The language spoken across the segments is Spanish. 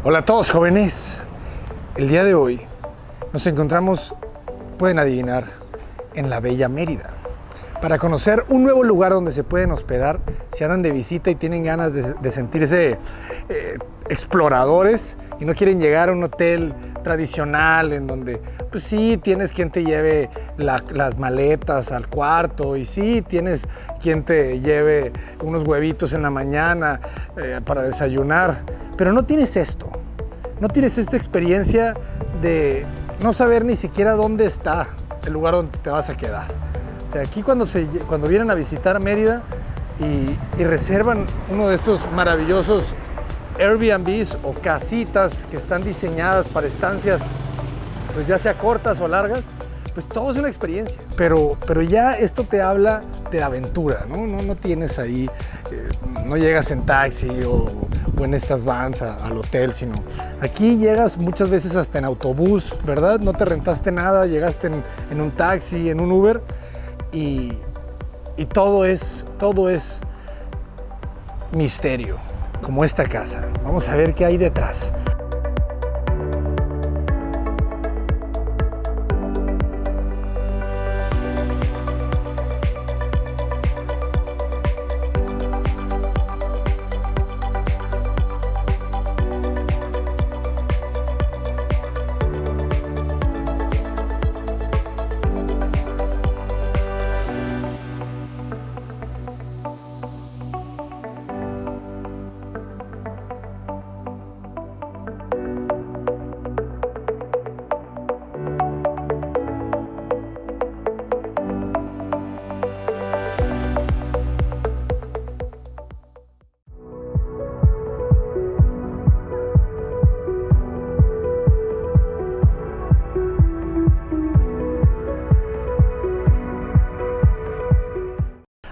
Hola a todos jóvenes, el día de hoy nos encontramos, pueden adivinar, en la bella Mérida para conocer un nuevo lugar donde se pueden hospedar si andan de visita y tienen ganas de sentirse exploradores y no quieren llegar a un hotel tradicional en donde pues sí tienes quien te lleve las maletas al cuarto y sí tienes quien te lleve unos huevitos en la mañana para desayunar, pero no tienes esto, no tienes esta experiencia de no saber ni siquiera dónde está el lugar donde te vas a quedar. O sea, aquí cuando vienen a visitar Mérida y reservan uno de estos maravillosos Airbnbs o casitas que están diseñadas para estancias, pues ya sea cortas o largas, pues todo es una experiencia. Pero ya esto te habla de aventura, ¿no? No tienes ahí, no llegas en taxi o en estas vans al hotel, sino aquí llegas muchas veces hasta en autobús, ¿verdad? No te rentaste nada, llegaste en un taxi, en un Uber y todo es misterio, como esta casa. Vamos a ver qué hay detrás.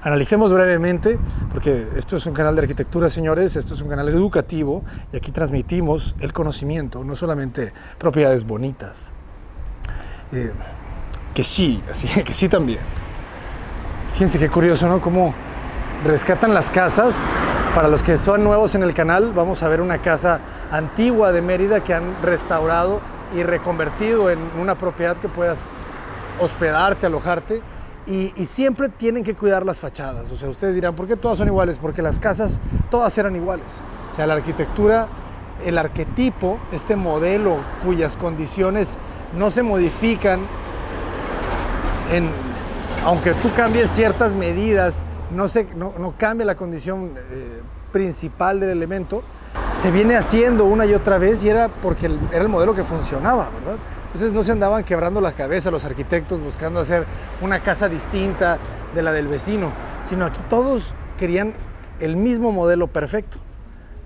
Analicemos brevemente, porque esto es un canal de arquitectura, señores, esto es un canal educativo y aquí transmitimos el conocimiento, no solamente propiedades bonitas, que sí también. Fíjense qué curioso, ¿no? Cómo rescatan las casas. Para los que son nuevos en el canal, vamos a ver una casa antigua de Mérida que han restaurado y reconvertido en una propiedad que puedas hospedarte, alojarte. Y siempre tienen que cuidar las fachadas. O sea, ustedes dirán, ¿por qué todas son iguales? Porque las casas todas eran iguales. O sea, la arquitectura, el arquetipo, este modelo cuyas condiciones no se modifican, aunque tú cambies ciertas medidas, no cambia la condición principal del elemento, se viene haciendo una y otra vez y era porque era el modelo que funcionaba, ¿verdad? Entonces no se andaban quebrando la cabeza los arquitectos buscando hacer una casa distinta de la del vecino, sino aquí todos querían el mismo modelo perfecto.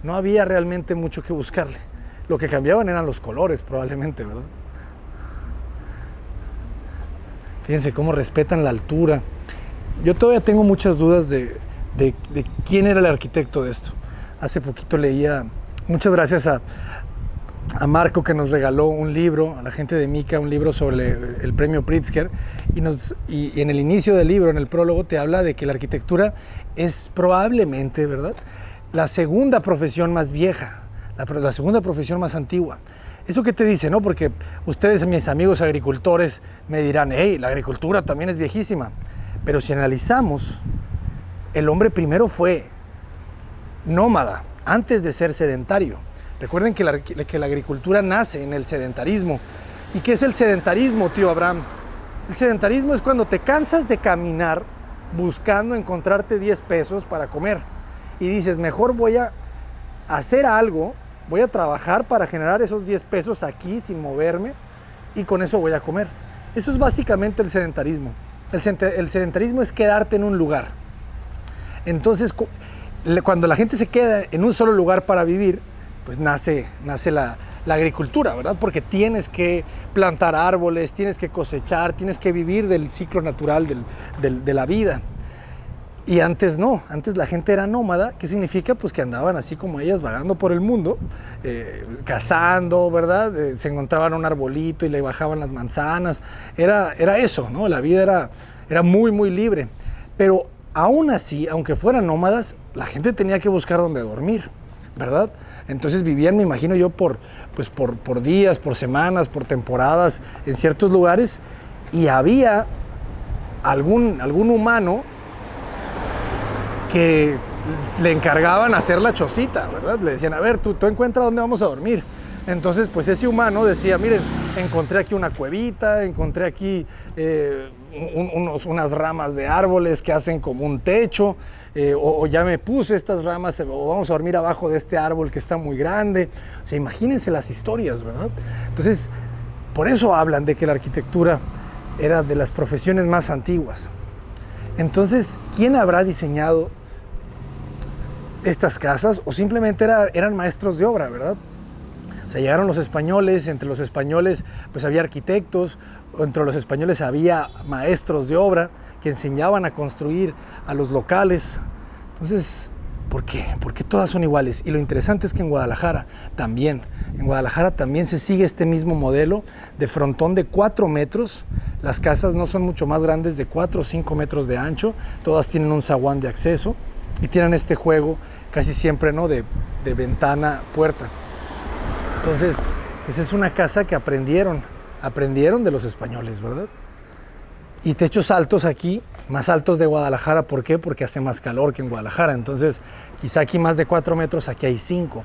No había realmente mucho que buscarle. Lo que cambiaban eran los colores probablemente, ¿verdad? Fíjense cómo respetan la altura. Yo todavía tengo muchas dudas de quién era el arquitecto de esto. Hace poquito leía, muchas gracias a Marco, que nos regaló un libro, a la gente de Mica, un libro sobre el premio Pritzker, y en el inicio del libro, en el prólogo, te habla de que la arquitectura es probablemente, ¿verdad?, la segunda profesión más vieja, la segunda profesión más antigua. ¿Eso qué te dice, no? Porque ustedes, mis amigos agricultores, me dirán, hey, la agricultura también es viejísima. Pero si analizamos, el hombre primero fue nómada, antes de ser sedentario. Recuerden que la agricultura nace en el sedentarismo. ¿Y qué es el sedentarismo, tío Abraham? El sedentarismo es cuando te cansas de caminar buscando encontrarte 10 pesos para comer. Y dices, mejor voy a hacer algo, voy a trabajar para generar esos 10 pesos aquí sin moverme y con eso voy a comer. Eso es básicamente el sedentarismo. El sedentarismo es quedarte en un lugar. Entonces, cuando la gente se queda en un solo lugar para vivir, pues nace la agricultura, ¿verdad? Porque tienes que plantar árboles, tienes que cosechar, tienes que vivir del ciclo natural de la vida. Y antes no, antes la gente era nómada. ¿Qué significa? Pues que andaban así como ellas vagando por el mundo, cazando, ¿verdad? Se encontraban un arbolito y le bajaban las manzanas. Era eso, ¿no? La vida era muy, muy libre. Pero aún así, aunque fueran nómadas, la gente tenía que buscar dónde dormir, ¿verdad? Entonces vivían, me imagino yo, por días, por semanas, por temporadas en ciertos lugares, y había algún humano que le encargaban hacer la chocita, ¿verdad? Le decían, a ver, tú encuentra dónde vamos a dormir. Entonces, pues ese humano decía, miren, encontré aquí una cuevita, encontré aquí unas ramas de árboles que hacen como un techo, o ya me puse estas ramas, o vamos a dormir abajo de este árbol que está muy grande. O sea, imagínense las historias, ¿verdad? Entonces, por eso hablan de que la arquitectura era de las profesiones más antiguas. Entonces, ¿quién habrá diseñado estas casas? O simplemente eran maestros de obra, ¿verdad? O sea, llegaron los españoles, entre los españoles pues había arquitectos, entre los españoles había maestros de obra que enseñaban a construir a los locales. Entonces, ¿por qué? ¿Por qué todas son iguales? Y lo interesante es que en Guadalajara también se sigue este mismo modelo de frontón de 4 metros. Las casas no son mucho más grandes, de 4 o 5 metros de ancho, todas tienen un zaguán de acceso y tienen este juego casi siempre, ¿no?, de ventana-puerta. Entonces, pues es una casa que aprendieron de los españoles, ¿verdad? Y techos altos aquí, más altos de Guadalajara, ¿por qué? Porque hace más calor que en Guadalajara, entonces quizá aquí más de 4 metros, aquí hay 5.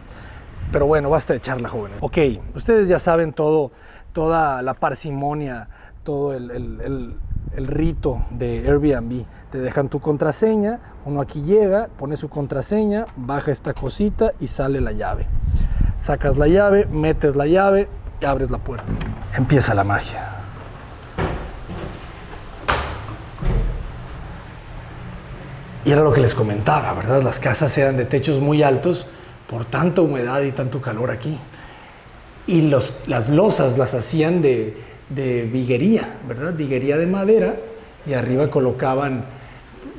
Pero bueno, basta de charla, jóvenes. Ok, ustedes ya saben toda la parsimonia, todo el rito de Airbnb. Te dejan tu contraseña, uno aquí llega, pone su contraseña, baja esta cosita y sale la llave. Sacas la llave, metes la llave y abres la puerta. Empieza la magia. Y era lo que les comentaba, ¿verdad? Las casas eran de techos muy altos por tanta humedad y tanto calor aquí. Y las losas las hacían de viguería, ¿verdad? Viguería de madera, y arriba colocaban,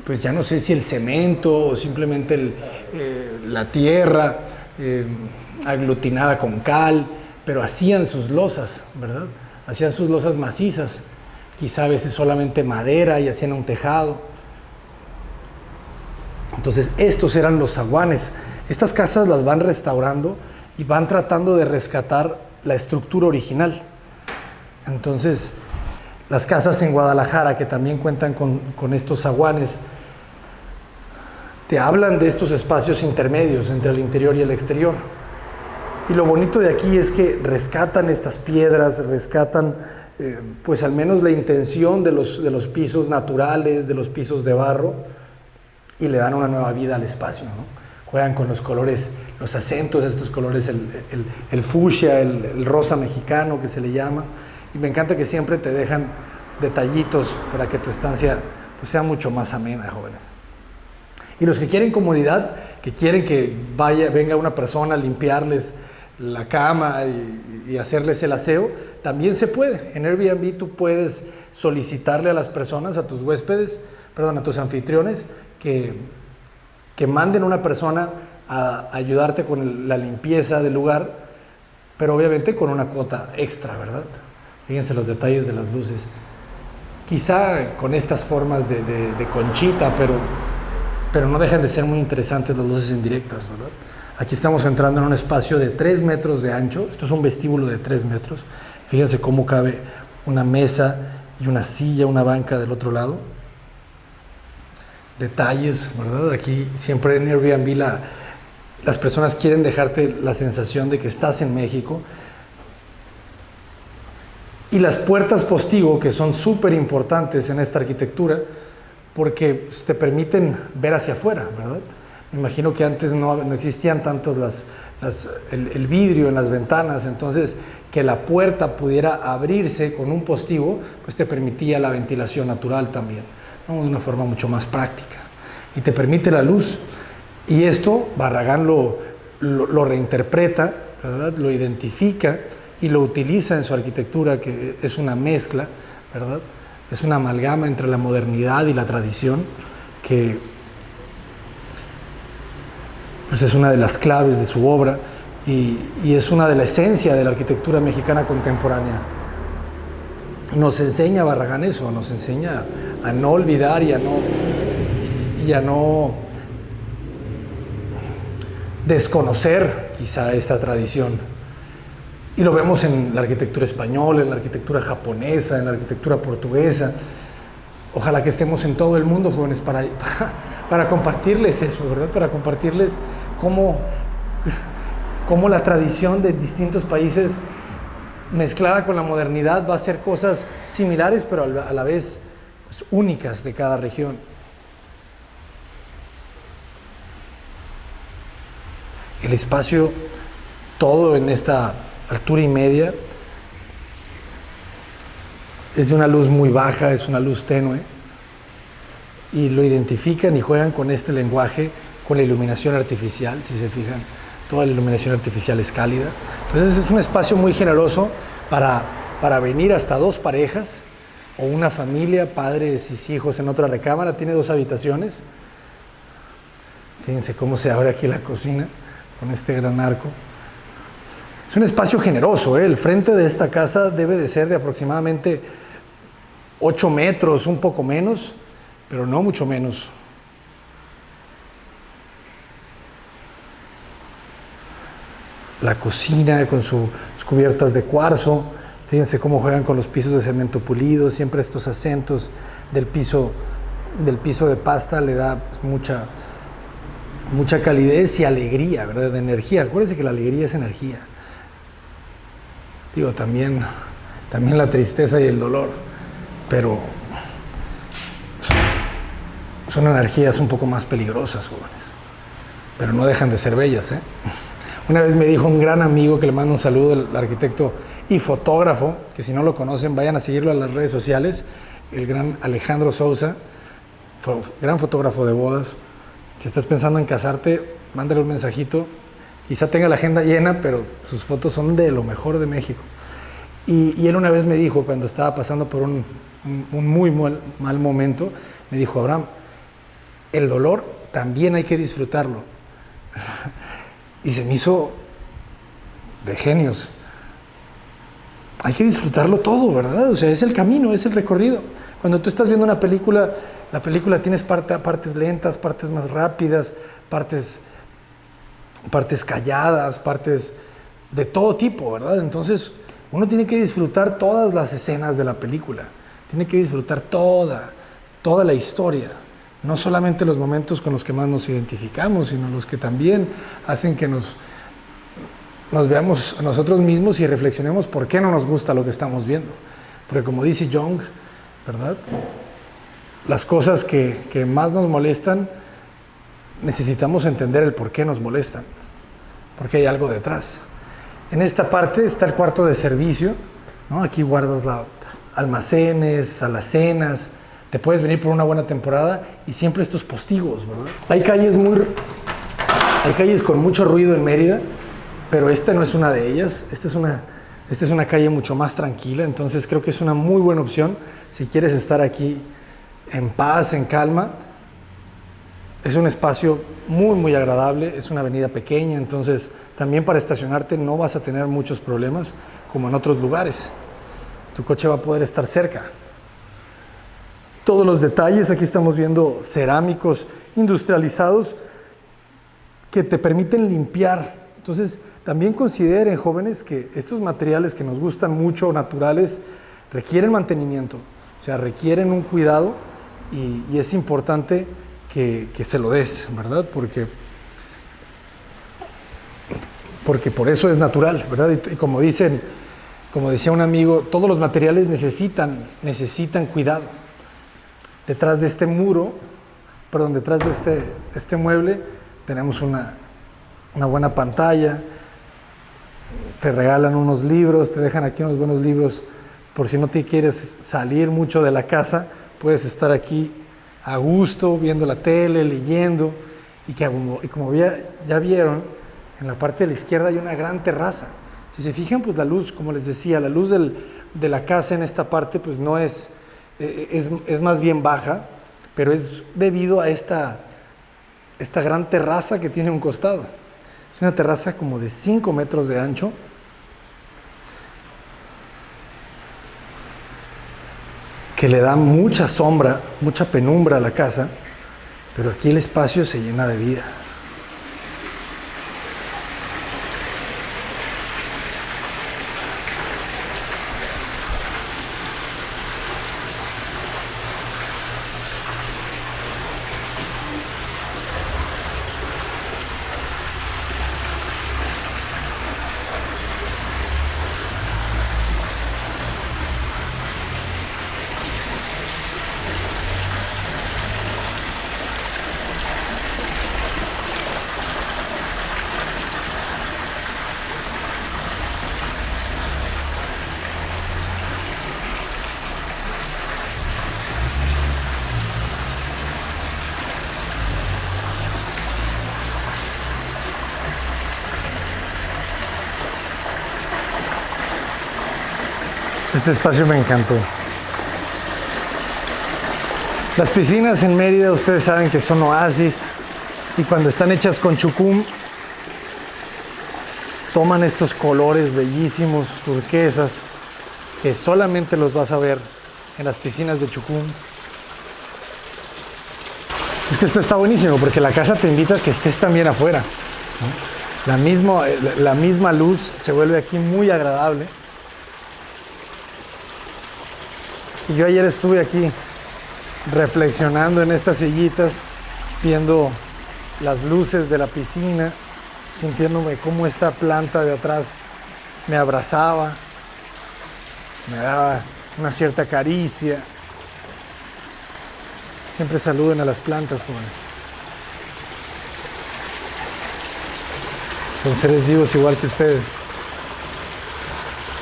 pues ya no sé si el cemento o simplemente la tierra aglutinada con cal, pero hacían sus losas, ¿verdad? Hacían sus losas macizas, quizá a veces solamente madera, y hacían un tejado. Entonces estos eran los zaguanes. Estas casas las van restaurando y van tratando de rescatar la estructura original. Entonces, las casas en Guadalajara, que también cuentan con estos zaguanes, te hablan de estos espacios intermedios entre el interior y el exterior. Y lo bonito de aquí es que rescatan estas piedras, rescatan pues al menos la intención de los pisos naturales, de los pisos de barro, y le dan una nueva vida al espacio, ¿no? Juegan con los colores, los acentos de estos colores, el fucsia, el rosa mexicano que se le llama. Y me encanta que siempre te dejan detallitos para que tu estancia pues sea mucho más amena, jóvenes. Y los que quieren comodidad, que quieren que venga una persona a limpiarles la cama y hacerles el aseo, también se puede. En Airbnb tú puedes solicitarle a las personas, a tus huéspedes, a tus anfitriones, que manden una persona a ayudarte con la limpieza del lugar, pero obviamente con una cuota extra, ¿verdad? Fíjense los detalles de las luces. Quizá con estas formas de conchita, pero no dejan de ser muy interesantes las luces indirectas, ¿verdad? Aquí estamos entrando en un espacio de 3 metros de ancho. Esto es un vestíbulo de 3 metros. Fíjense cómo cabe una mesa y una silla, una banca del otro lado. Detalles, ¿verdad? Aquí siempre en Airbnb las personas quieren dejarte la sensación de que estás en México. Y las puertas postigo, que son súper importantes en esta arquitectura, porque te permiten ver hacia afuera, ¿verdad? Me imagino que antes no existían tantos el vidrio en las ventanas, entonces que la puerta pudiera abrirse con un postigo, pues te permitía la ventilación natural también, ¿no? De una forma mucho más práctica. Y te permite la luz. Y esto Barragán lo reinterpreta, ¿verdad? Lo identifica y lo utiliza en su arquitectura, que es una mezcla, ¿verdad? Es una amalgama entre la modernidad y la tradición, que pues es una de las claves de su obra y es una de la esencia de la arquitectura mexicana contemporánea. Y nos enseña Barragán eso, nos enseña a no olvidar y a no desconocer quizá esta tradición. Y lo vemos en la arquitectura española, en la arquitectura japonesa, en la arquitectura portuguesa. Ojalá que estemos en todo el mundo, jóvenes, para compartirles eso, ¿verdad? Para compartirles cómo la tradición de distintos países mezclada con la modernidad va a hacer cosas similares, pero a la vez pues, únicas de cada región. El espacio, todo en esta altura y media, es de una luz muy baja, es una luz tenue, y lo identifican y juegan con este lenguaje, con la iluminación artificial. Si se fijan, toda la iluminación artificial es cálida. Entonces es un espacio muy generoso para venir hasta 2 parejas o una familia, padres y hijos en otra recámara. Tiene 2 habitaciones. Fíjense cómo se abre aquí la cocina con este gran arco. Es un espacio generoso, ¿eh? El frente de esta casa debe de ser de aproximadamente 8 metros, un poco menos, pero no mucho menos. La cocina con sus cubiertas de cuarzo. Fíjense cómo juegan con los pisos de cemento pulido. Siempre estos acentos del piso de pasta le da pues, mucha calidez y alegría, ¿verdad? De energía. Acuérdense que la alegría es energía. Digo, también la tristeza y el dolor, pero son energías un poco más peligrosas, jóvenes. Pero no dejan de ser bellas, ¿eh? Una vez me dijo un gran amigo, que le mando un saludo, el arquitecto y fotógrafo, que si no lo conocen, vayan a seguirlo a las redes sociales, el gran Alejandro Sousa, gran fotógrafo de bodas. Si estás pensando en casarte, mándale un mensajito. Quizá tenga la agenda llena, pero sus fotos son de lo mejor de México. Y él una vez me dijo, cuando estaba pasando por un muy mal momento, me dijo: Abraham, el dolor también hay que disfrutarlo. Y se me hizo de genios. Hay que disfrutarlo todo, ¿verdad? O sea, es el camino, es el recorrido. Cuando tú estás viendo una película, la película tienes partes lentas, partes más rápidas, partes calladas, partes de todo tipo, ¿verdad? Entonces, uno tiene que disfrutar todas las escenas de la película. Tiene que disfrutar toda la historia. No solamente los momentos con los que más nos identificamos, sino los que también hacen que nos veamos a nosotros mismos y reflexionemos por qué no nos gusta lo que estamos viendo. Porque como dice Jung, ¿verdad? Las cosas que más nos molestan, necesitamos entender el por qué nos molestan, porque hay algo detrás. En esta parte está el cuarto de servicio, ¿no? Aquí guardas almacenes, alacenas. Te puedes venir por una buena temporada y siempre estos postigos, ¿verdad? Hay calles con mucho ruido en Mérida, pero esta no es una de ellas. Esta es una calle mucho más tranquila, entonces creo que es una muy buena opción si quieres estar aquí en paz, en calma. Es un espacio muy agradable, es una avenida pequeña, entonces también para estacionarte no vas a tener muchos problemas como en otros lugares. Tu coche va a poder estar cerca. Todos los detalles, aquí estamos viendo cerámicos industrializados que te permiten limpiar. Entonces, también consideren, jóvenes, que estos materiales que nos gustan mucho, naturales, requieren mantenimiento, o sea, requieren un cuidado y es importante que se lo des, ¿verdad? Porque por eso es natural, ¿verdad? Y como decía un amigo, todos los materiales necesitan cuidado. Detrás de este detrás de este mueble, tenemos una buena pantalla, te regalan unos libros, te dejan aquí unos buenos libros, por si no te quieres salir mucho de la casa, puedes estar aquí a gusto, viendo la tele, leyendo, y como ya vieron, en la parte de la izquierda hay una gran terraza. Si se fijan, pues la luz, como les decía, la luz de la casa en esta parte, pues no es más bien baja, pero es debido a esta gran terraza que tiene un costado. Es una terraza como de 5 metros de ancho, que le da mucha sombra, mucha penumbra a la casa, pero aquí el espacio se llena de vida. Este espacio me encantó. Las piscinas en Mérida, ustedes saben que son oasis, y cuando están hechas con chucum, toman estos colores bellísimos, turquesas, que solamente los vas a ver en las piscinas de chucum. Es que esto está buenísimo porque la casa te invita a que estés también afuera, ¿no? La misma luz se vuelve aquí muy agradable. Y yo ayer estuve aquí reflexionando en estas sillitas, viendo las luces de la piscina, sintiéndome cómo esta planta de atrás me abrazaba, me daba una cierta caricia. Siempre saluden a las plantas, jóvenes. Son seres vivos igual que ustedes.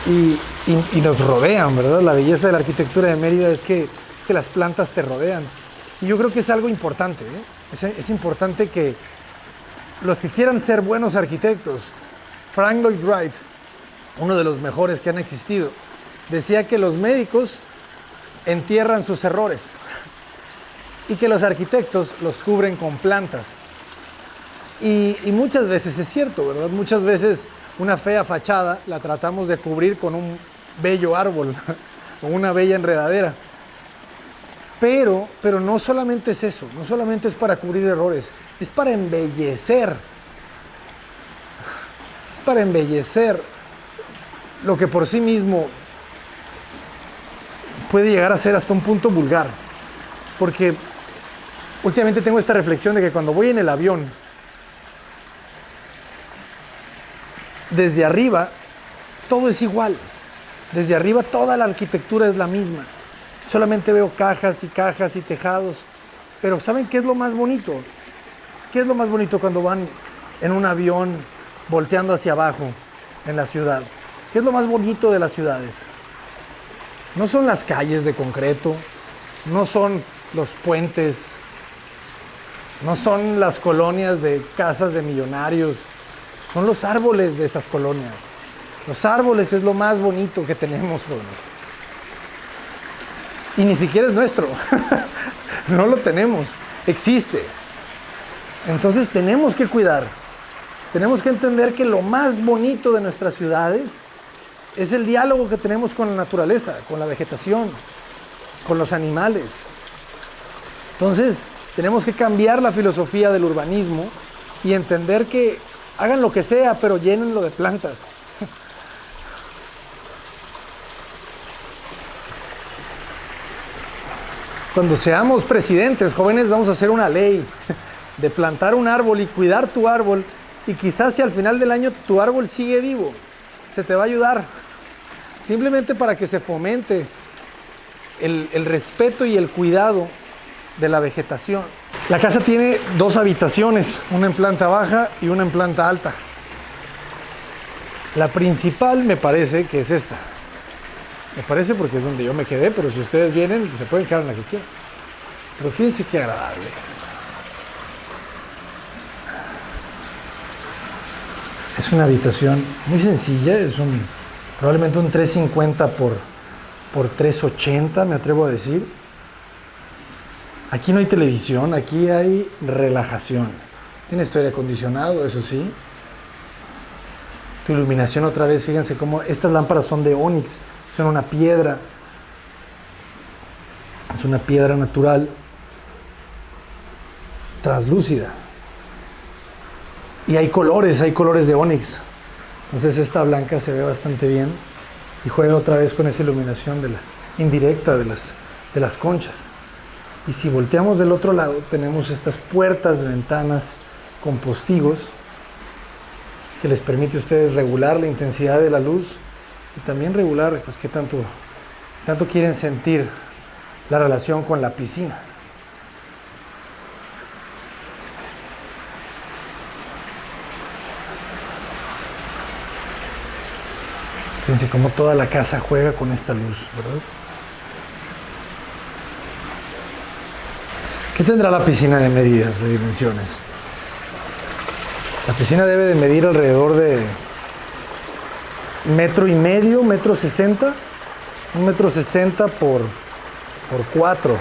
Y nos rodean, ¿verdad? La belleza de la arquitectura de Mérida es que las plantas te rodean. Y yo creo que es algo importante, ¿eh? Es importante que los que quieran ser buenos arquitectos, Frank Lloyd Wright, uno de los mejores que han existido, decía que los médicos entierran sus errores y que los arquitectos los cubren con plantas. Y muchas veces es cierto, ¿verdad? Muchas veces una fea fachada la tratamos de cubrir con un bello árbol o una bella enredadera. Pero no solamente es eso, no solamente es para cubrir errores, es para embellecer. Es para embellecer lo que por sí mismo puede llegar a ser hasta un punto vulgar. Porque últimamente tengo esta reflexión de que cuando voy en el avión, desde arriba todo es igual. Desde arriba toda la arquitectura es la misma. Solamente veo cajas y tejados. Pero ¿saben qué es lo más bonito? ¿Qué es lo más bonito cuando van en un avión volteando hacia abajo en la ciudad? ¿Qué es lo más bonito de las ciudades? No son las calles de concreto, no son los puentes, no son las colonias de casas de millonarios, son los árboles de esas colonias. Los árboles es lo más bonito que tenemos, jóvenes. Y ni siquiera es nuestro. No lo tenemos. Existe. Entonces tenemos que cuidar. Tenemos que entender que lo más bonito de nuestras ciudades es el diálogo que tenemos con la naturaleza, con la vegetación, con los animales. Entonces tenemos que cambiar la filosofía del urbanismo y entender que hagan lo que sea, pero llénenlo de plantas. Cuando seamos presidentes, jóvenes, vamos a hacer una ley de plantar un árbol y cuidar tu árbol, y quizás si al final del año tu árbol sigue vivo, se te va a ayudar, simplemente para que se fomente el respeto y el cuidado de la vegetación. La casa tiene 2 habitaciones, una en planta baja y una en planta alta. La principal me parece que es esta. Me parece porque es donde yo me quedé, pero si ustedes vienen, se pueden quedar en la que quieran. Pero fíjense qué agradable es. Es una habitación muy sencilla, es probablemente un 350 por 380, me atrevo a decir. Aquí no hay televisión, aquí hay relajación. Tiene aire acondicionado, eso sí. Tu iluminación otra vez, fíjense cómo estas lámparas son de ónix, son una piedra. Es una piedra natural, translúcida. Y hay colores de ónix. Entonces esta blanca se ve bastante bien y juega otra vez con esa iluminación indirecta de las conchas. Y si volteamos del otro lado, tenemos estas puertas, ventanas con postigos que les permite a ustedes regular la intensidad de la luz y también regular pues, qué tanto quieren sentir la relación con la piscina. Fíjense cómo toda la casa juega con esta luz, ¿verdad? ¿Qué tendrá la piscina de medidas, de dimensiones? La piscina debe de medir alrededor de 1,5 metros, 1,60 metros, 1,60 m por 4.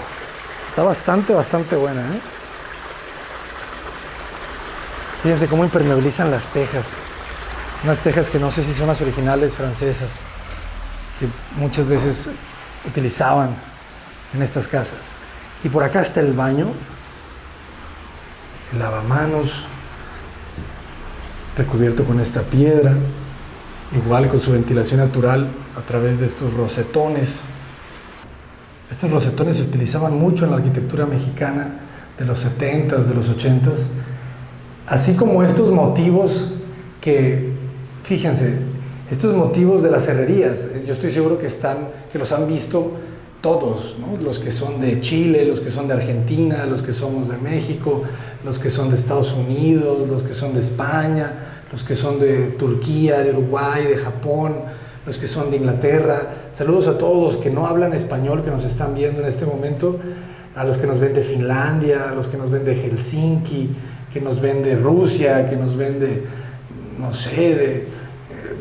Está bastante buena, ¿eh? Fíjense cómo impermeabilizan las tejas. Unas tejas que no sé si son las originales francesas, que muchas veces utilizaban en estas casas. Y por acá está el baño, el lavamanos, recubierto con esta piedra, igual con su ventilación natural a través de estos rosetones. Estos rosetones se utilizaban mucho en la arquitectura mexicana de los 70s, de los 80s, así como estos motivos que, fíjense, estos motivos de las herrerías, yo estoy seguro que los han visto todos, ¿no? Los que son de Chile, los que son de Argentina, los que somos de México, los que son de Estados Unidos, los que son de España, los que son de Turquía, de Uruguay, de Japón, los que son de Inglaterra. Saludos a todos los que no hablan español, que nos están viendo en este momento, a los que nos ven de Finlandia, a los que nos ven de Helsinki, que nos ven de Rusia, que nos ven de, no sé,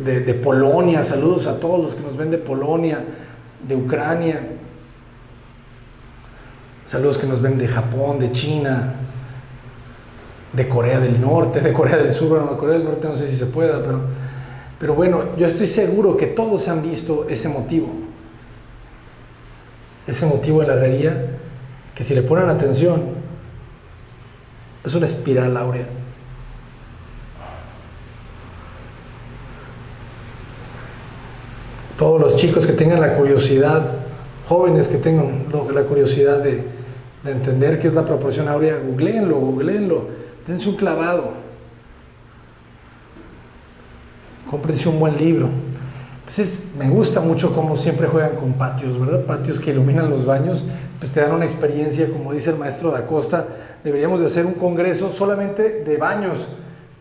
de Polonia. Saludos a todos los que nos ven de Polonia, de Ucrania. Saludos que nos ven de Japón, de China, de Corea del Norte, de Corea del Sur. Bueno, de Corea del Norte no sé si se pueda, pero bueno, yo estoy seguro que todos han visto ese motivo en la herrería, que si le ponen atención, es una espiral áurea. Todos los chicos que tengan la curiosidad, jóvenes que tengan la curiosidad de entender qué es la proporción áurea, googleenlo, dense un clavado, cómprense un buen libro. Entonces me gusta mucho cómo siempre juegan con patios, ¿verdad? Patios que iluminan los baños, pues te dan una experiencia, como dice el maestro da Costa. Deberíamos de hacer un congreso solamente de baños,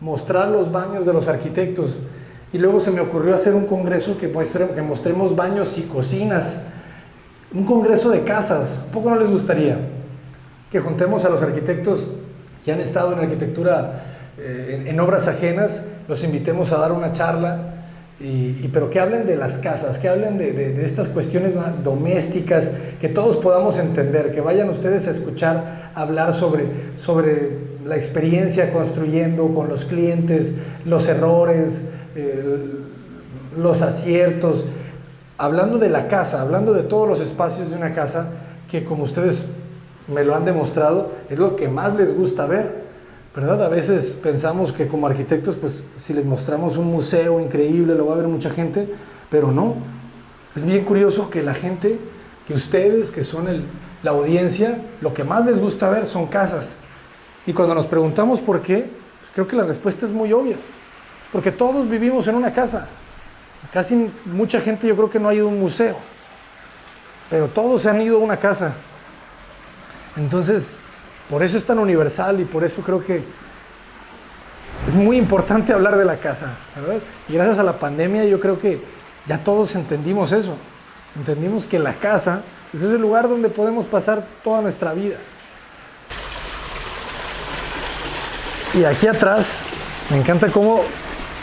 mostrar los baños de los arquitectos. Y luego se me ocurrió hacer un congreso que mostremos baños y cocinas, un congreso de casas. ¿A poco no les gustaría que juntemos a los arquitectos que han estado en arquitectura, en obras ajenas, los invitemos a dar una charla, pero que hablen de las casas, que hablen de estas cuestiones domésticas, que todos podamos entender, que vayan ustedes a escuchar hablar sobre la experiencia construyendo con los clientes, los errores, los aciertos, hablando de la casa, hablando de todos los espacios de una casa, que como ustedes me lo han demostrado, es lo que más les gusta ver, ¿verdad? A veces pensamos que como arquitectos, pues si les mostramos un museo increíble, lo va a ver mucha gente, pero no. Es bien curioso que la gente, que ustedes, que son la audiencia, lo que más les gusta ver son casas. Y cuando nos preguntamos por qué, pues creo que la respuesta es muy obvia. Porque todos vivimos en una casa. Casi mucha gente yo creo que no ha ido a un museo, pero todos se han ido a una casa. Entonces, por eso es tan universal y por eso creo que es muy importante hablar de la casa, ¿verdad? Y gracias a la pandemia yo creo que ya todos entendimos eso. Entendimos que la casa es el lugar donde podemos pasar toda nuestra vida. Y aquí atrás me encanta cómo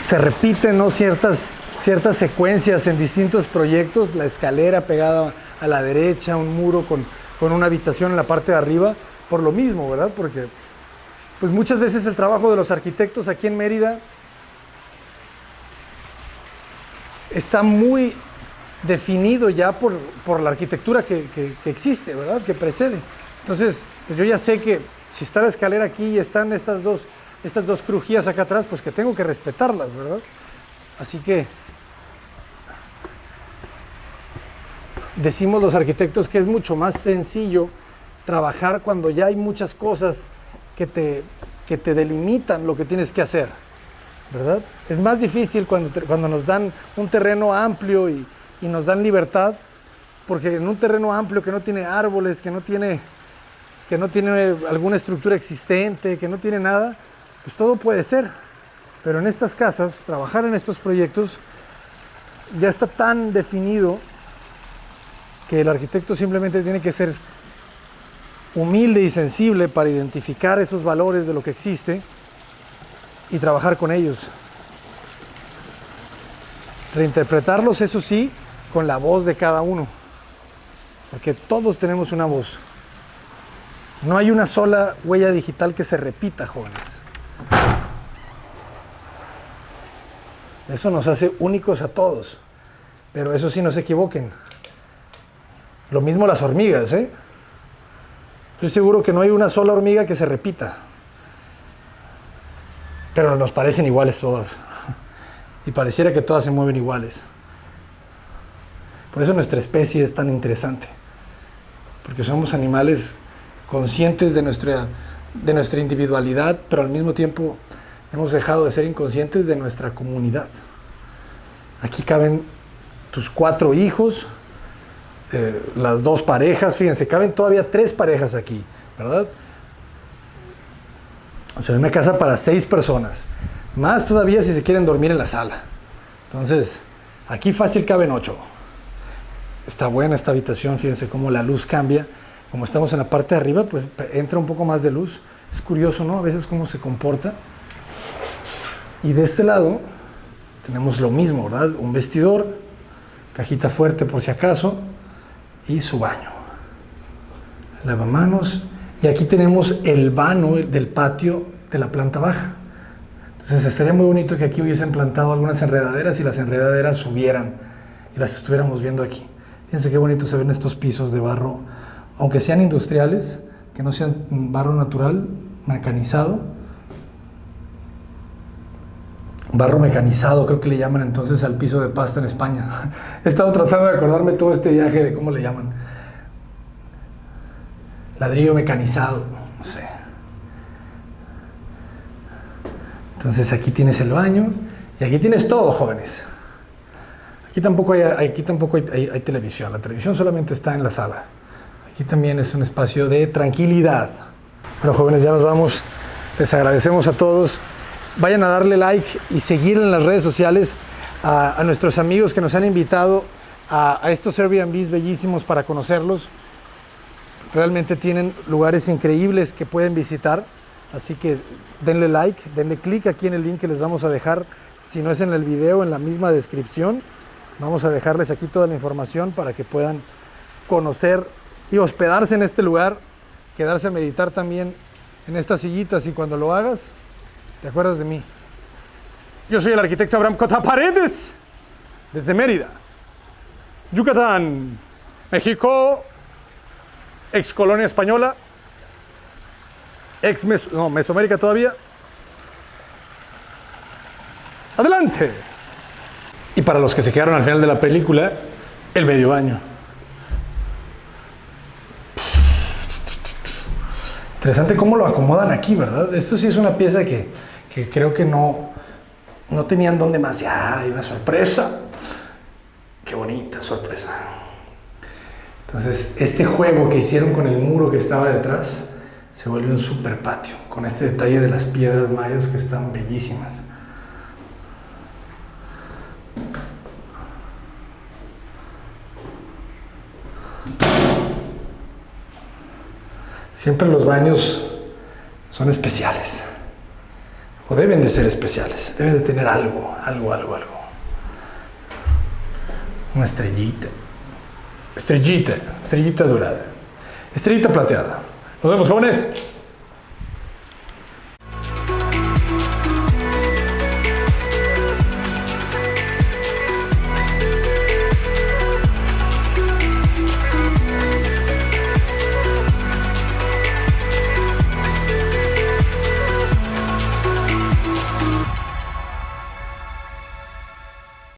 se repiten, ¿no?, ciertas secuencias en distintos proyectos. La escalera pegada a la derecha, un muro con una habitación en la parte de arriba, por lo mismo, ¿verdad? Porque pues muchas veces el trabajo de los arquitectos aquí en Mérida está muy definido ya por la arquitectura que existe, ¿verdad?, que precede. Entonces, pues yo ya sé que si está la escalera aquí y están estas dos crujías acá atrás, pues que tengo que respetarlas, ¿verdad? Así que decimos los arquitectos que es mucho más sencillo trabajar cuando ya hay muchas cosas que te delimitan lo que tienes que hacer, ¿verdad? Es más difícil cuando nos dan un terreno amplio y nos dan libertad, porque en un terreno amplio que no tiene árboles, que no tiene alguna estructura existente, que no tiene nada, pues todo puede ser. Pero en estas casas, trabajar en estos proyectos ya está tan definido que el arquitecto simplemente tiene que ser humilde y sensible para identificar esos valores de lo que existe y trabajar con ellos. Reinterpretarlos, eso sí, con la voz de cada uno, porque todos tenemos una voz. No hay una sola huella digital que se repita, jóvenes. Eso nos hace únicos a todos, pero eso sí, no se equivoquen. Lo mismo las hormigas, ¿eh? Estoy seguro que no hay una sola hormiga que se repita, pero nos parecen iguales todas, y pareciera que todas se mueven iguales. Por eso nuestra especie es tan interesante, porque somos animales conscientes de nuestra individualidad, pero al mismo tiempo hemos dejado de ser inconscientes de nuestra comunidad. Aquí caben tus 4 hijos, las 2 parejas, fíjense, caben todavía 3 parejas aquí, ¿verdad? O sea, una casa para 6 personas, más todavía si se quieren dormir en la sala. Entonces, aquí fácil caben 8. Está buena esta habitación, fíjense cómo la luz cambia. Como estamos en la parte de arriba, pues entra un poco más de luz. Es curioso, ¿no? A veces cómo se comporta. Y de este lado tenemos lo mismo, ¿verdad? Un vestidor, cajita fuerte por si acaso, y su baño. Lavamanos. Y aquí tenemos el vano del patio de la planta baja. Entonces estaría muy bonito que aquí hubiesen plantado algunas enredaderas y las enredaderas subieran y las estuviéramos viendo aquí. Fíjense qué bonito se ven estos pisos de barro, aunque sean industriales, que no sean barro natural, mecanizado. Barro mecanizado, creo que le llaman entonces al piso de pasta en España. He estado tratando de acordarme todo este viaje de cómo le llaman. Ladrillo mecanizado, no sé. Entonces aquí tienes el baño y aquí tienes todo, jóvenes. Aquí tampoco hay televisión. La televisión solamente está en la sala. Aquí también es un espacio de tranquilidad. Bueno, jóvenes, ya nos vamos. Les agradecemos a todos. Vayan a darle like y seguir en las redes sociales a nuestros amigos que nos han invitado a estos Airbnbs bellísimos para conocerlos. Realmente tienen lugares increíbles que pueden visitar. Así que denle like, denle clic aquí en el link que les vamos a dejar. Si no es en el video, en la misma descripción. Vamos a dejarles aquí toda la información para que puedan conocer y hospedarse en este lugar, quedarse a meditar también en estas sillitas, y cuando lo hagas, te acuerdas de mí. Yo soy el arquitecto Abraham Cota Paredes, desde Mérida, Yucatán, México, ex colonia española, Mesoamérica todavía. ¡Adelante! Y para los que se quedaron al final de la película, el medio baño. Interesante cómo lo acomodan aquí, ¿verdad? Esto sí es una pieza que creo que no tenían dónde más. Ya, hay una sorpresa. Qué bonita sorpresa. Entonces, este juego que hicieron con el muro que estaba detrás se vuelve un super patio, con este detalle de las piedras mayas que están bellísimas. Siempre los baños son especiales, o deben de ser especiales, deben de tener algo. Una estrellita dorada, estrellita plateada. Nos vemos, jóvenes.